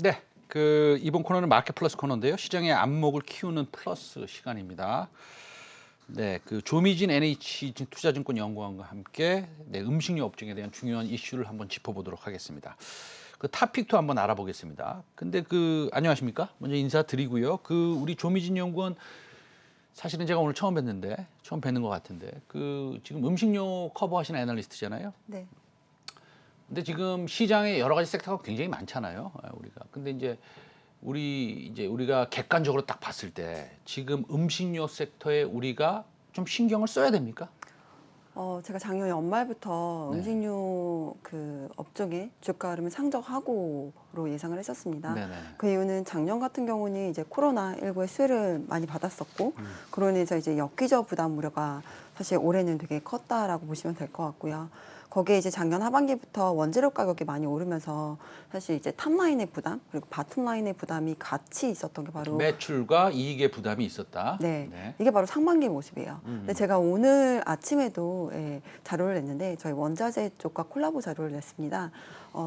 네, 이번 코너는 마켓 플러스 코너인데요. 시장의 안목을 키우는 플러스 시간입니다. 네, 조미진 NH 투자증권 연구원과 함께 음식료 업종에 대한 중요한 이슈를 한번 짚어보도록 하겠습니다. 탑픽도 한번 알아보겠습니다. 근데 안녕하십니까? 먼저 인사드리고요. 우리 조미진 연구원 사실은 제가 오늘 처음 뵙는 것 같은데 지금 음식료 커버하시는 애널리스트잖아요. 네. 근데 지금 시장에 여러 가지 섹터가 굉장히 많잖아요. 우리가. 근데 우리가 객관적으로 딱 봤을 때 지금 음식료 섹터에 우리가 좀 신경을 써야 됩니까? 제가 작년 연말부터 네. 음식료 업종의 주가 흐름을 상정하고로 예상을 했었습니다. 네네. 그 이유는 작년 같은 경우는 이제 코로나19의 수혜를 많이 받았었고, 그로 인해서 이제 엽기적 부담 우려가 사실 올해는 되게 컸다라고 보시면 될 것 같고요. 거기에 이제 작년 하반기부터 원재료 가격이 많이 오르면서 사실 이제 탑라인의 부담 그리고 바텀라인의 부담이 같이 있었던 게 바로 매출과 이익의 부담이 있었다. 네, 네. 이게 바로 상반기 모습이에요. 근데 제가 오늘 아침에도 자료를 냈는데 저희 원자재 쪽과 콜라보 자료를 냈습니다.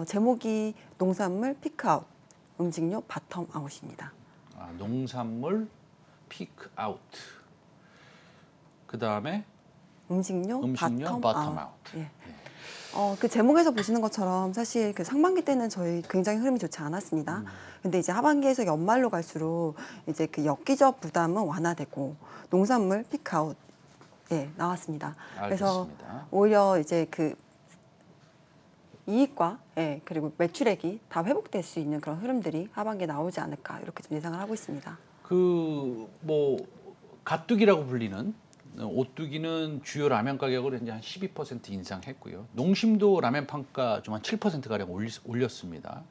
제목이 농산물 피크아웃, 음식료 바텀아웃입니다. 농산물 피크 아웃. 그 다음에 음식료 바텀 바텀아웃. 아웃. 예. 그 제목에서 보시는 것처럼 사실 상반기 때는 저희 굉장히 흐름이 좋지 않았습니다. 근데 이제 하반기에서 연말로 갈수록 이제 엽기적 부담은 완화되고 농산물 피크아웃 나왔습니다. 그래서 알겠습니다. 오히려 이제 이익과 그리고 매출액이 다 회복될 수 있는 그런 흐름들이 하반기에 나오지 않을까 이렇게 좀 예상을 하고 있습니다. 가뚝이라고 불리는 오뚜기는 주요 라면 가격을 이제 한 12% 인상했고요. 농심도 라면 판가 좀 한 7% 가량 올렸습니다.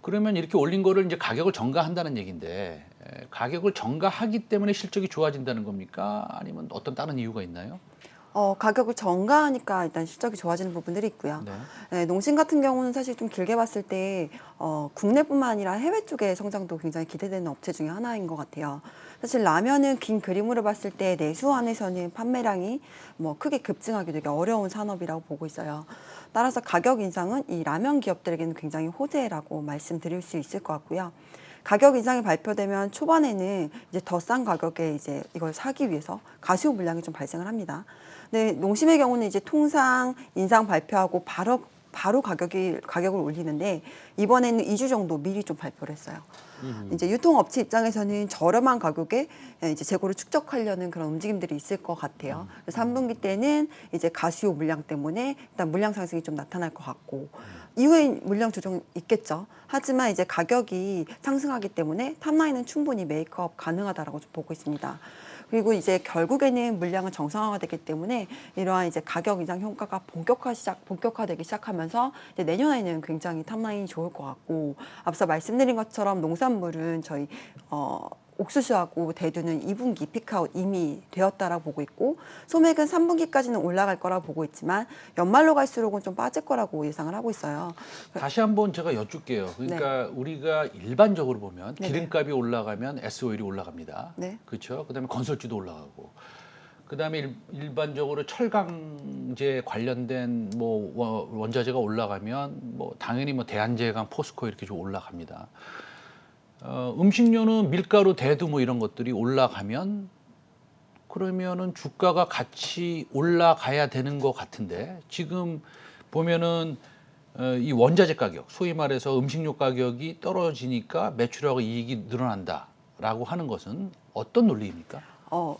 그러면 이렇게 올린 거를 이제 가격을 전가한다는 얘기인데 가격을 전가하기 때문에 실적이 좋아진다는 겁니까? 아니면 어떤 다른 이유가 있나요? 가격을 전가하니까 일단 실적이 좋아지는 부분들이 있고요. 네. 네, 농심 같은 경우는 사실 좀 길게 봤을 때 국내뿐만 아니라 해외 쪽의 성장도 굉장히 기대되는 업체 중에 하나인 것 같아요. 사실 라면은 긴 그림으로 봤을 때 내수 안에서는 판매량이 크게 급증하기 되게 어려운 산업이라고 보고 있어요. 따라서 가격 인상은 이 라면 기업들에게는 굉장히 호재라고 말씀드릴 수 있을 것 같고요. 가격 인상이 발표되면 초반에는 이제 더 싼 가격에 이제 이걸 사기 위해서 가시오 물량이 좀 발생을 합니다. 근데 농심의 경우는 이제 통상 인상 발표하고 바로 가격을 올리는데 이번에는 2주 정도 미리 좀 발표를 했어요. 이제 유통업체 입장에서는 저렴한 가격에 이제 재고를 축적하려는 그런 움직임들이 있을 것 같아요. 그래서 3분기 때는 이제 가시오 물량 때문에 일단 물량 상승이 좀 나타날 것 같고 이후에 물량 조정 있겠죠. 하지만 이제 가격이 상승하기 때문에 탑라인은 충분히 메이크업 가능하다라고 좀 보고 있습니다. 그리고 이제 결국에는 물량은 정상화되기 때문에 이러한 이제 가격 인상 효과가 본격화되기 시작하면서 이제 내년에는 굉장히 탑라인이 좋을 것 같고 앞서 말씀드린 것처럼 농산물은 저희 옥수수하고 대두는 2분기 피크아웃 이미 되었다라고 보고 있고 소맥은 3분기까지는 올라갈 거라고 보고 있지만 연말로 갈수록은 좀 빠질 거라고 예상을 하고 있어요. 다시 한번 제가 여쭐게요. 그러니까 우리가 일반적으로 보면 네네. 기름값이 올라가면 SOL이 올라갑니다. 네. 그렇죠? 그다음에 건설주도 올라가고. 그다음에 일반적으로 철강제 관련된 원자재가 올라가면 당연히 대한제강, 포스코 이렇게 좀 올라갑니다. 음식료는 밀가루, 대두 이런 것들이 올라가면 그러면은 주가가 같이 올라가야 되는 것 같은데 지금 보면은 이 원자재 가격, 소위 말해서 음식료 가격이 떨어지니까 매출하고 이익이 늘어난다라고 하는 것은 어떤 논리입니까?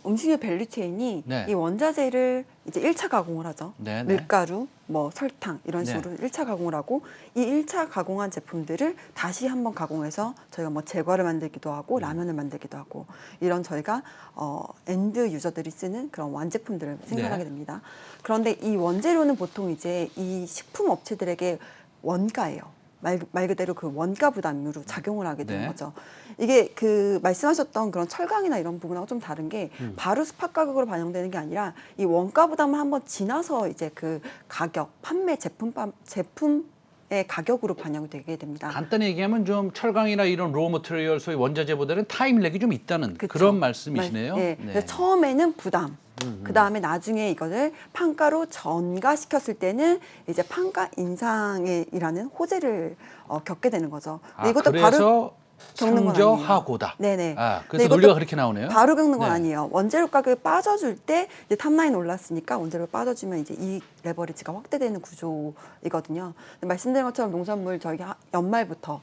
음식의 밸류체인이 네. 이 원자재를 이제 1차 가공을 하죠. 네, 네. 밀가루, 설탕 이런 네. 식으로 1차 가공을 하고 이 1차 가공한 제품들을 다시 한번 가공해서 저희가 제과를 만들기도 하고 라면을 만들기도 하고 이런 저희가 엔드 유저들이 쓰는 그런 완제품들을 생산하게 네. 됩니다. 그런데 이 원재료는 보통 이제 이 식품 업체들에게 원가예요. 말 그대로 원가 부담으로 작용을 하게 되는 네. 거죠. 이게 말씀하셨던 그런 철강이나 이런 부분하고 좀 다른 게 바로 스팟 가격으로 반영되는 게 아니라 이 원가 부담을 한번 지나서 이제 가격, 판매 제품 가격으로 반영되게 됩니다. 간단히 얘기하면 좀 철강이나 이런 로우 머티리얼 소위 원자재보다는 타임렉이 좀 있다는 그쵸. 그런 말씀이시네요. 네. 그래서 처음에는 부담, 그 다음에 나중에 이거를 판가로 전가시켰을 때는 이제 판가 인상이라는 호재를 겪게 되는 거죠. 근데 이것도 바로 그래서 겪는 건 아니에요. 상저하고다. 네네. 그래서 근데 이것도 논리가 그렇게 나오네요. 바로 겪는 건 네. 아니에요. 원재료 가격이 빠져줄 때 이제 탑라인 올랐으니까 원재료가 빠져주면 이제 이익 레버리지가 확대되는 구조이거든요. 근데 말씀드린 것처럼 농산물 저희가 연말부터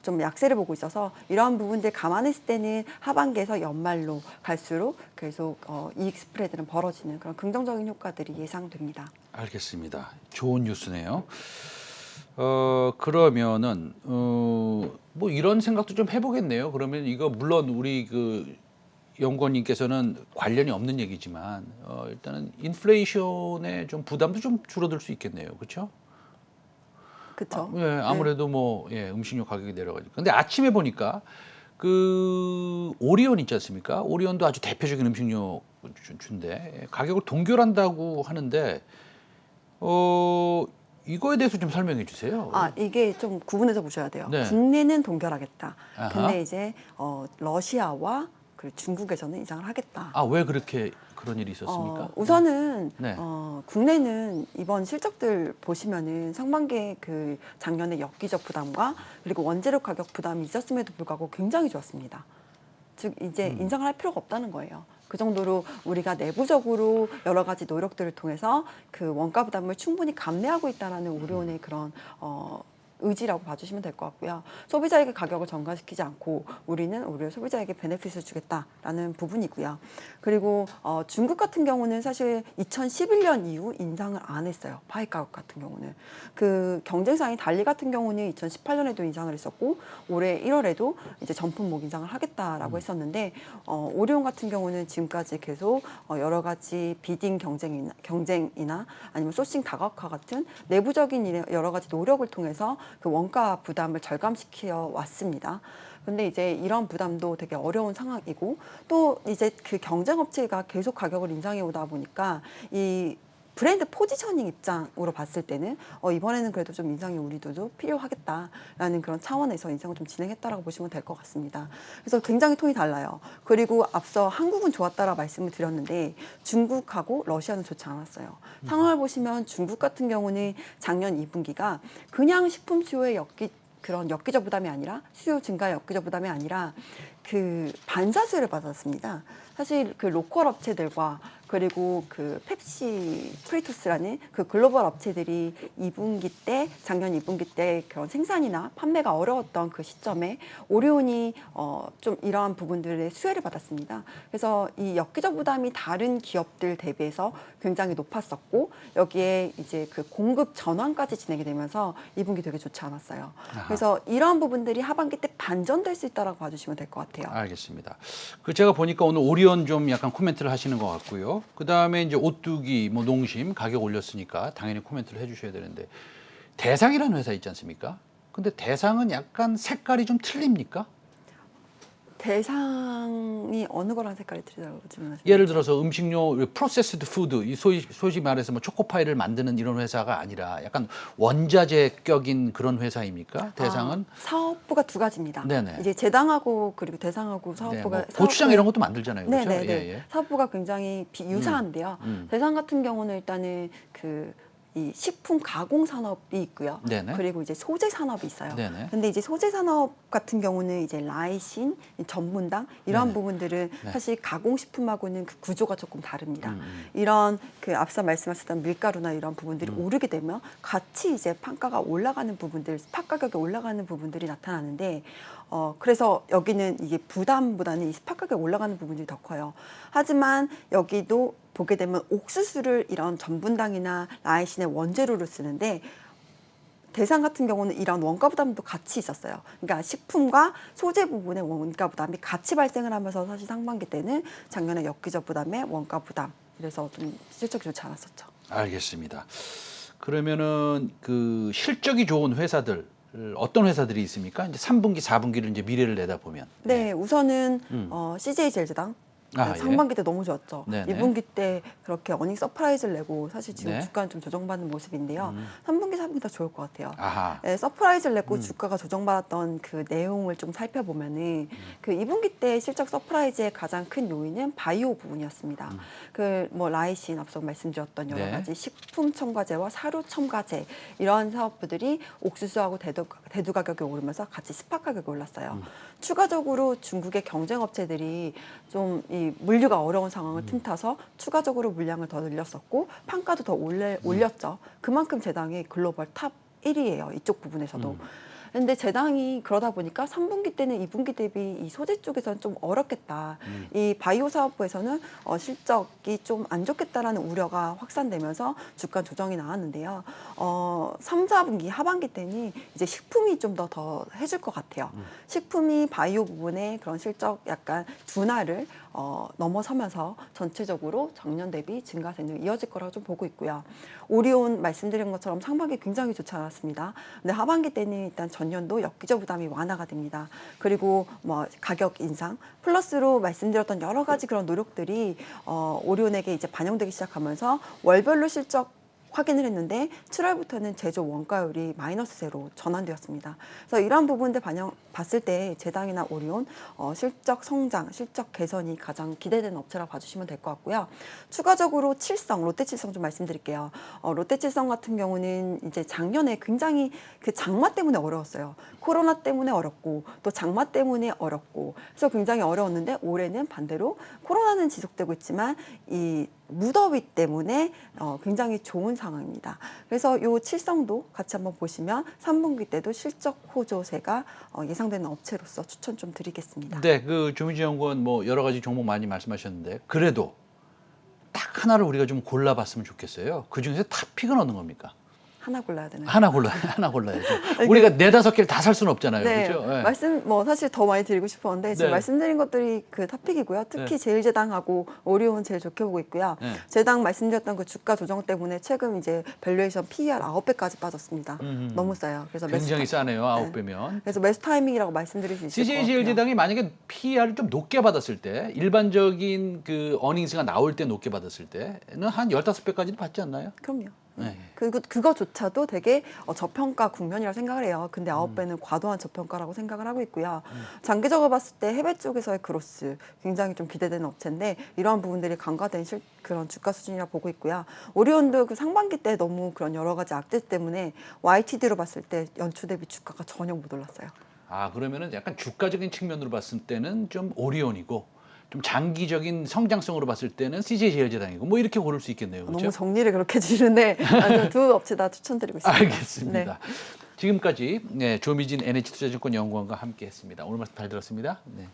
좀 약세를 보고 있어서 이러한 부분들 감안했을 때는 하반기에서 연말로 갈수록 계속 이익 스프레드는 벌어지는 그런 긍정적인 효과들이 예상됩니다. 알겠습니다. 좋은 뉴스네요. 그러면은 뭐 이런 생각도 좀 해보겠네요. 그러면 이거 물론 우리 그 연구원님께서는 관련이 없는 얘기지만 일단은 인플레이션의 좀 부담도 좀 줄어들 수 있겠네요. 그렇죠? 그렇죠? 예, 아무래도 뭐 음식료 가격이 내려가니까. 근데 아침에 보니까 그 오리온 있지 않습니까? 오리온도 아주 대표적인 음식료 주인데 가격을 동결한다고 하는데 이거에 대해서 좀 설명해 주세요. 이게 좀 구분해서 보셔야 돼요. 네. 국내는 동결하겠다. 아하. 근데 이제 러시아와 그 중국에서는 인상을 하겠다. 왜 그렇게 그런 일이 있었습니까? 우선은 네. 국내는 이번 실적들 보시면은 상반기에 그 작년에 엽기적 부담과 그리고 원재료 가격 부담이 있었음에도 불구하고 굉장히 좋았습니다. 즉 이제 인상을 할 필요가 없다는 거예요. 그 정도로 우리가 내부적으로 여러 가지 노력들을 통해서 그 원가 부담을 충분히 감내하고 있다라는 오리온의 그런 의지라고 봐주시면 될 것 같고요. 소비자에게 가격을 전가시키지 않고 우리는 오히려 소비자에게 베네핏을 주겠다라는 부분이고요. 그리고 중국 같은 경우는 사실 2011년 이후 인상을 안 했어요. 파이 가격 같은 경우는. 그 경쟁상인 달리 같은 경우는 2018년에도 인상을 했었고 올해 1월에도 이제 전품목 인상을 하겠다라고 했었는데 오리온 같은 경우는 지금까지 계속 여러 가지 비딩 경쟁이나 아니면 소싱 다각화 같은 내부적인 여러 가지 노력을 통해서 그 원가 부담을 절감시켜 왔습니다. 근데 이제 이런 부담도 되게 어려운 상황이고 또 이제 그 경쟁 업체가 계속 가격을 인상해 오다 보니까 이 브랜드 포지셔닝 입장으로 봤을 때는 이번에는 그래도 좀 인상이 우리도 필요하겠다라는 그런 차원에서 인상을 좀 진행했다라고 보시면 될 것 같습니다. 그래서 굉장히 톤이 달라요. 그리고 앞서 한국은 좋았다라 말씀을 드렸는데 중국하고 러시아는 좋지 않았어요. 상황을 보시면 중국 같은 경우는 작년 2분기가 그냥 식품 수요의 그런 엽기적 부담이 아니라 수요 증가의 엽기적 부담이 아니라 그 반사수요를 받았습니다. 사실 그 로컬 업체들과 그리고 그 펩시 프리토스라는 그 글로벌 업체들이 2분기 때 작년 2분기 때 그런 생산이나 판매가 어려웠던 그 시점에 오리온이 좀 이러한 부분들의 수혜를 받았습니다. 그래서 이 엽기적 부담이 다른 기업들 대비해서 굉장히 높았었고 여기에 이제 그 공급 전환까지 진행이 되면서 2분기 되게 좋지 않았어요. 그래서 이러한 부분들이 하반기 때 반전될 수 있다라고 봐주시면 될 것 같아요. 알겠습니다. 그 제가 보니까 오늘 오리온 좀 약간 코멘트를 하시는 것 같고요. 그 다음에 이제 오뚜기, 뭐 농심 가격 올렸으니까 당연히 코멘트를 해주셔야 되는데 대상이라는 회사 있지 않습니까? 근데 대상은 약간 색깔이 좀 틀립니까? 대상이 어느 거랑 색깔이 틀리다고 질문하시나요? 예를 들어서 음식료, 프로세스드 푸드, 이 소위 말해서 뭐 초코파이를 만드는 이런 회사가 아니라 약간 원자재격인 그런 회사입니까? 대상은? 사업부가 두 가지입니다. 네네. 이제 재당하고 그리고 대상하고 사업부가 뭐 고추장 이런 것도 만들잖아요. 그렇죠? 네네네. 예. 사업부가 굉장히 유사한데요. 대상 같은 경우는 일단은 이 식품 가공 산업이 있고요. 네네. 그리고 이제 소재 산업이 있어요. 네네. 근데 이제 소재 산업 같은 경우는 이제 라이신, 전문당 이러한 네네. 부분들은 네. 사실 가공 식품하고는 그 구조가 조금 다릅니다. 이런 그 앞서 말씀하셨던 밀가루나 이런 부분들이 오르게 되면 같이 이제 판가가 올라가는 부분들, 스팟 가격이 올라가는 부분들이 나타나는데 그래서 여기는 이게 부담보다는 이 스팟 가격이 올라가는 부분들이 더 커요. 하지만 여기도 보게 되면 옥수수를 이런 전분당이나 라이신의 원재료로 쓰는데 대상 같은 경우는 이런 원가 부담도 같이 있었어요. 그러니까 식품과 소재 부분의 원가 부담이 같이 발생을 하면서 사실 상반기 때는 작년에 엽기적 부담의 원가 부담 이래서 좀 실적이 좋지 않았었죠. 알겠습니다. 그러면은 그 실적이 좋은 회사들 어떤 회사들이 있습니까? 이제 3분기, 4분기를 이제 미래를 내다보면. 네, 우선은 CJ 젤즈당 아, 예. 상반기 때 너무 좋았죠. 네네. 2분기 때 그렇게 어닝 서프라이즈를 내고 사실 지금 네. 주가는 좀 조정받는 모습인데요. 3분기, 4분기 더 좋을 것 같아요. 아하. 서프라이즈를 내고 주가가 조정받았던 그 내용을 좀 살펴보면은 그 2분기 때 실적 서프라이즈의 가장 큰 요인은 바이오 부분이었습니다. 그 뭐 라이신 앞서 말씀드렸던 여러 네. 가지 식품 첨가제와 사료 첨가제 이러한 사업부들이 옥수수하고 대두 가격이 오르면서 같이 스팟 가격이 올랐어요. 추가적으로 중국의 경쟁 업체들이 좀 이 물류가 어려운 상황을 틈타서 추가적으로 물량을 더 늘렸었고 판가도 더 올렸죠. 그만큼 제당이 글로벌 탑 1위예요. 이쪽 부분에서도. 근데 제당이 그러다 보니까 3분기 때는 2분기 대비 이 소재 쪽에서는 좀 어렵겠다. 이 바이오 사업부에서는 실적이 좀 안 좋겠다라는 우려가 확산되면서 주가 조정이 나왔는데요. 3, 4분기 하반기 때는 이제 식품이 좀 더 해줄 것 같아요. 식품이 바이오 부분에 그런 실적 약간 둔화를 넘어서면서 전체적으로 작년 대비 증가세는 이어질 거라고 좀 보고 있고요. 오리온 말씀드린 것처럼 상반기 굉장히 좋지 않았습니다. 근데 하반기 때는 일단 전년도 역기저 부담이 완화가 됩니다. 그리고 뭐 가격 인상 플러스로 말씀드렸던 여러 가지 그런 노력들이 오리온에게 이제 반영되기 시작하면서 월별로 실적 확인을 했는데 7월부터는 제조 원가율이 마이너스 제로 전환되었습니다. 그래서 이러한 부분들 봤을 때 제당이나 오리온 실적 성장, 실적 개선이 가장 기대되는 업체라고 봐주시면 될 것 같고요. 추가적으로 칠성, 롯데칠성 좀 말씀드릴게요. 롯데칠성 같은 경우는 이제 작년에 굉장히 그 장마 때문에 어려웠어요. 코로나 때문에 어렵고 또 장마 때문에 어렵고 그래서 굉장히 어려웠는데 올해는 반대로 코로나는 지속되고 있지만 이 무더위 때문에 굉장히 좋은 상황입니다. 그래서 이 칠성도 같이 한번 보시면 3분기 때도 실적 호조세가 예상되는 업체로서 추천 좀 드리겠습니다. 네, 그 조민주 연구원 뭐 여러 가지 종목 많이 말씀하셨는데 그래도 딱 하나를 우리가 좀 골라봤으면 좋겠어요. 그 중에서 탑픽은 어느 겁니까? 하나 골라야 되나요? 하나 골라야죠. 우리가 네다섯 개를 다 살 수는 없잖아요. 네, 그렇죠? 네. 말씀 뭐 사실 더 많이 드리고 싶었는데 지금 네. 말씀드린 것들이 그 탑픽이고요. 특히 네. 제일제당하고 오리온 제일 좋게 보고 있고요. 네. 제당 말씀드렸던 그 주가 조정 때문에 최근 이제 밸류에이션 PER 9배까지 빠졌습니다. 너무 싸요. 그래서 굉장히 매수 싸네요. 9배면. 그래서 매수 타이밍이라고 말씀드릴 수 있을 것 같아요. CJ제일제당이 만약에 PER을 좀 높게 받았을 때 일반적인 그 어닝스가 나올 때 높게 받았을 때는 한 15배까지도 받지 않나요? 그럼요. 네. 그거조차도 되게 저평가 국면이라고 생각을 해요. 근데 9배는 과도한 저평가라고 생각을 하고 있고요. 장기적으로 봤을 때 해외 쪽에서의 그로스 굉장히 좀 기대되는 업체인데 이러한 부분들이 간과된 그런 주가 수준이라 보고 있고요. 오리온도 그 상반기 때 너무 그런 여러 가지 악재 때문에 YTD로 봤을 때 연초 대비 주가가 전혀 못 올랐어요. 아, 그러면은 약간 주가적인 측면으로 봤을 때는 좀 오리온이고 좀 장기적인 성장성으로 봤을 때는 CJ제일제당이고 뭐 이렇게 고를 수 있겠네요. 그렇죠? 너무 정리를 그렇게 해주시는데 두 업체 다 추천드리고 있습니다. 알겠습니다. 네. 지금까지 조미진 NH투자증권 연구원과 함께했습니다. 오늘 말씀 잘 들었습니다. 네.